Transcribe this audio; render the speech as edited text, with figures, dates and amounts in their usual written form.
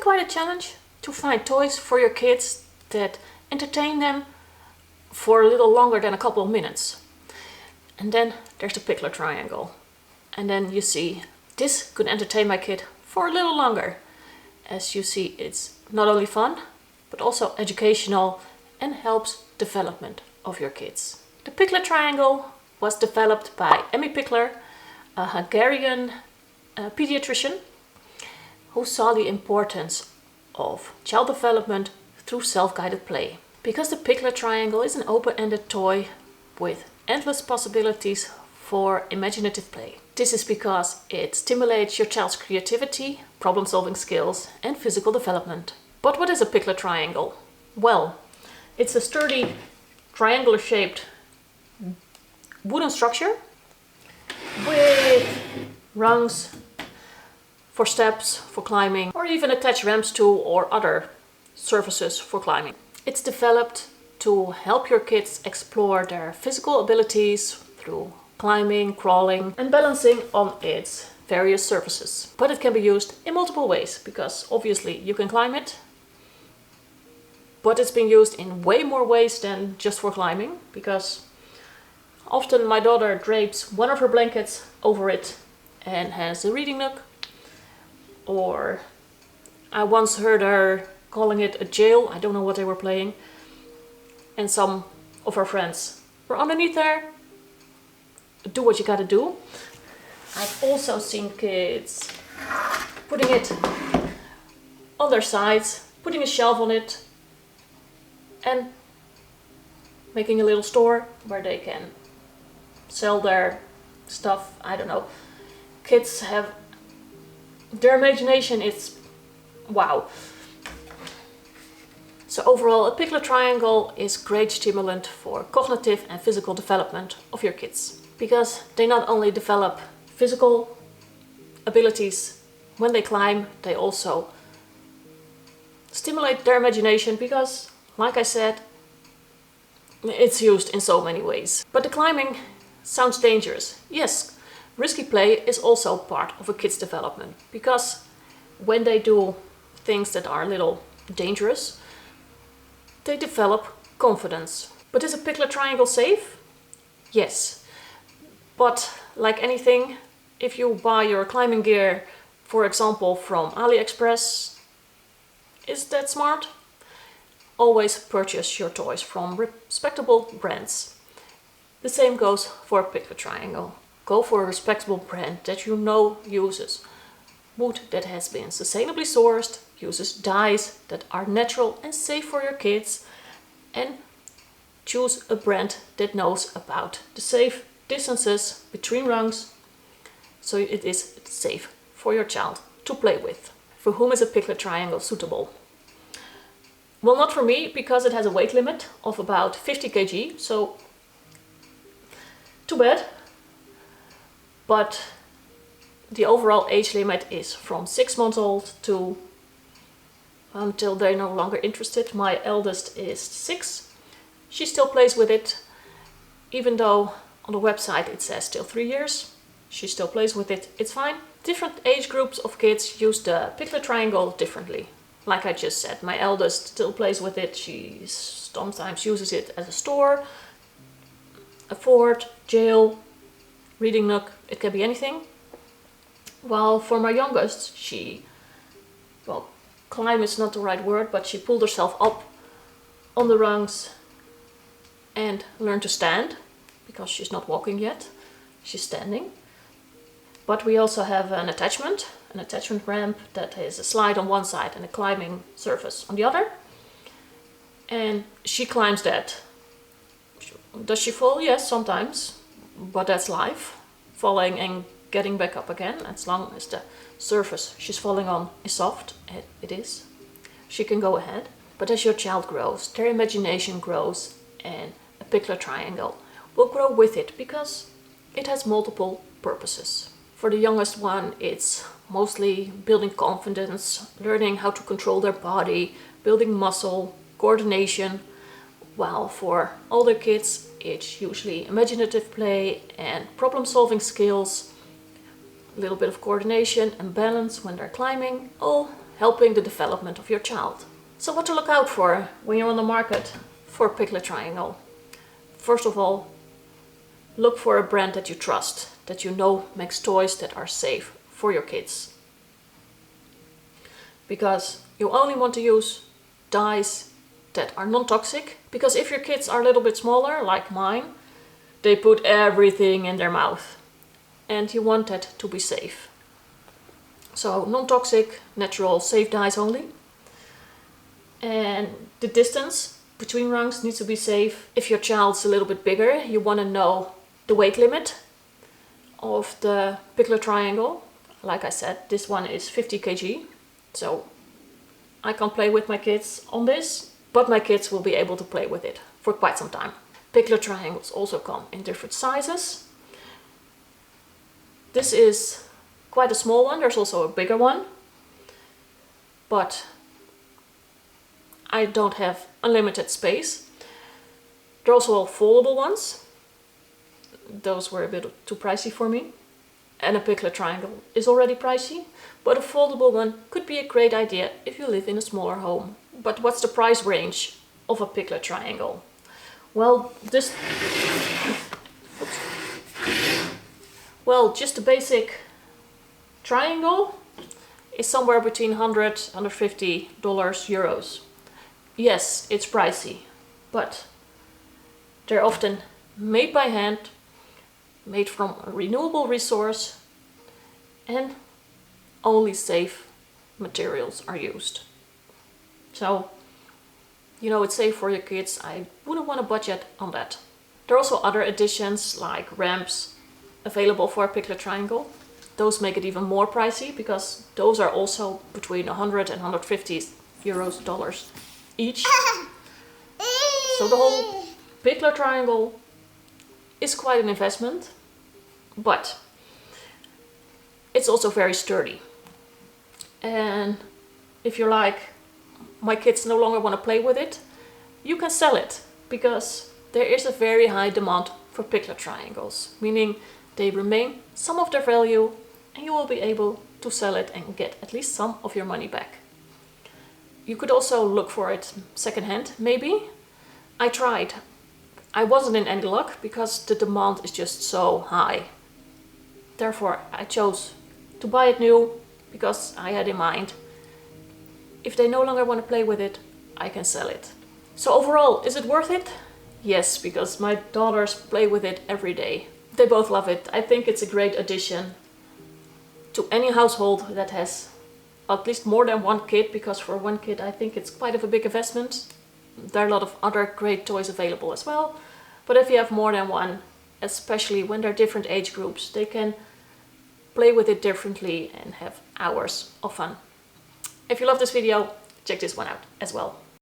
quite a challenge to find toys for your kids that entertain them for a little longer than a couple of minutes. And then there's the Pikler Triangle. And then you see, this could entertain my kid for a little longer. As you see, it's not only fun, but also educational and helps development of your kids. The Pikler Triangle was developed by Emmy Pikler, a Hungarian pediatrician who saw the importance of child development through self-guided play. Because the Pikler Triangle is an open-ended toy with endless possibilities for imaginative play. This is because it stimulates your child's creativity, problem-solving skills and physical development. But what is a Pikler Triangle? Well, it's a sturdy triangular-shaped wooden structure with rungs for steps, for climbing, or even attach ramps to or other surfaces for climbing. It's developed to help your kids explore their physical abilities through climbing, crawling and balancing on its various surfaces. But it can be used in multiple ways because obviously you can climb it, but it's been used in way more ways than just for climbing, because often my daughter drapes one of her blankets over it and has a reading nook. Or I once heard her calling it a jail. I don't know what they were playing. And some of her friends were underneath there. Do what you gotta do. I've also seen kids putting it on their sides, putting a shelf on it, and making a little store where they can sell their stuff. I don't know. Kids have their imagination is wow. So overall, a Pikler Triangle is great stimulant for cognitive and physical development of your kids, because they not only develop physical abilities when they climb, they also stimulate their imagination because, like I said, it's used in so many ways. But the climbing sounds dangerous. Yes, risky play is also part of a kid's development, because when they do things that are a little dangerous, they develop confidence. But is a Pikler Triangle safe? Yes. But like anything, if you buy your climbing gear, for example, from AliExpress, is that smart? Always purchase your toys from respectable brands. The same goes for a Pikler Triangle. Go for a respectable brand that you know uses wood that has been sustainably sourced, uses dyes that are natural and safe for your kids, and choose a brand that knows about the safe distances between rungs, so it is safe for your child to play with. For whom is a Pikler Triangle suitable? Well, not for me, because it has a weight limit of about 50 kg, so too bad. But the overall age limit is from 6 months old to until they're no longer interested. My eldest is 6. She still plays with it, even though on the website it says still 3 years. She still plays with it, it's fine. Different age groups of kids use the Pikler Triangle differently. Like I just said, my eldest still plays with it. She sometimes uses it as a store, a fort, jail, reading nook, it can be anything. While for my youngest, well, climb is not the right word, but she pulled herself up on the rungs and learned to stand, because she's not walking yet, she's standing. But we also have an attachment ramp that is a slide on one side and a climbing surface on the other. And she climbs that. Does she fall? Yes, sometimes. But that's life, falling and getting back up again, as long as the surface she's falling on is soft. It is. She can go ahead. But as your child grows, their imagination grows, and a Pikler Triangle will grow with it, because it has multiple purposes. For the youngest one, it's mostly building confidence, learning how to control their body, building muscle, coordination, while for older kids, it's usually imaginative play and problem-solving skills, a little bit of coordination and balance when they're climbing, all helping the development of your child. So what to look out for when you're on the market for a Pikler Triangle? First of all, look for a brand that you trust, that you know makes toys that are safe for your kids. Because you only want to use dyes that are non-toxic, because if your kids are a little bit smaller, like mine, they put everything in their mouth and you want that to be safe. So non-toxic, natural, safe dyes only. And the distance between rungs needs to be safe. If your child's a little bit bigger, you want to know the weight limit of the Pikler Triangle. Like I said, this one is 50 kg. So I can't play with my kids on this, but my kids will be able to play with it for quite some time. Pikler Triangles also come in different sizes. This is quite a small one, there's also a bigger one. But I don't have unlimited space. There are also foldable ones. Those were a bit too pricey for me. And a Pikler Triangle is already pricey, but a foldable one could be a great idea if you live in a smaller home. But what's the price range of a Pikler Triangle? Well, just a basic triangle is somewhere between $100, $150, euros. Yes, it's pricey, but they're often made by hand, made from a renewable resource, and only safe materials are used. So, you know, it's safe for your kids. I wouldn't want to budget on that. There are also other additions like ramps available for a Pikler Triangle. Those make it even more pricey because those are also between 100 and 150 euros, dollars each. So the whole Pikler Triangle is quite an investment, but it's also very sturdy. And if you're like, my kids no longer want to play with it, you can sell it because there is a very high demand for Pikler Triangles, meaning they remain some of their value and you will be able to sell it and get at least some of your money back. You could also look for it secondhand, maybe. I tried. I wasn't in any luck because the demand is just so high. Therefore, I chose to buy it new because I had in mind, if they no longer want to play with it, I can sell it. So overall, is it worth it? Yes, because my daughters play with it every day. They both love it. I think it's a great addition to any household that has at least more than one kid, because for one kid I think it's quite of a big investment. There are a lot of other great toys available as well, but if you have more than one, especially when they're different age groups, they can play with it differently and have hours of fun. If you love this video, check this one out as well.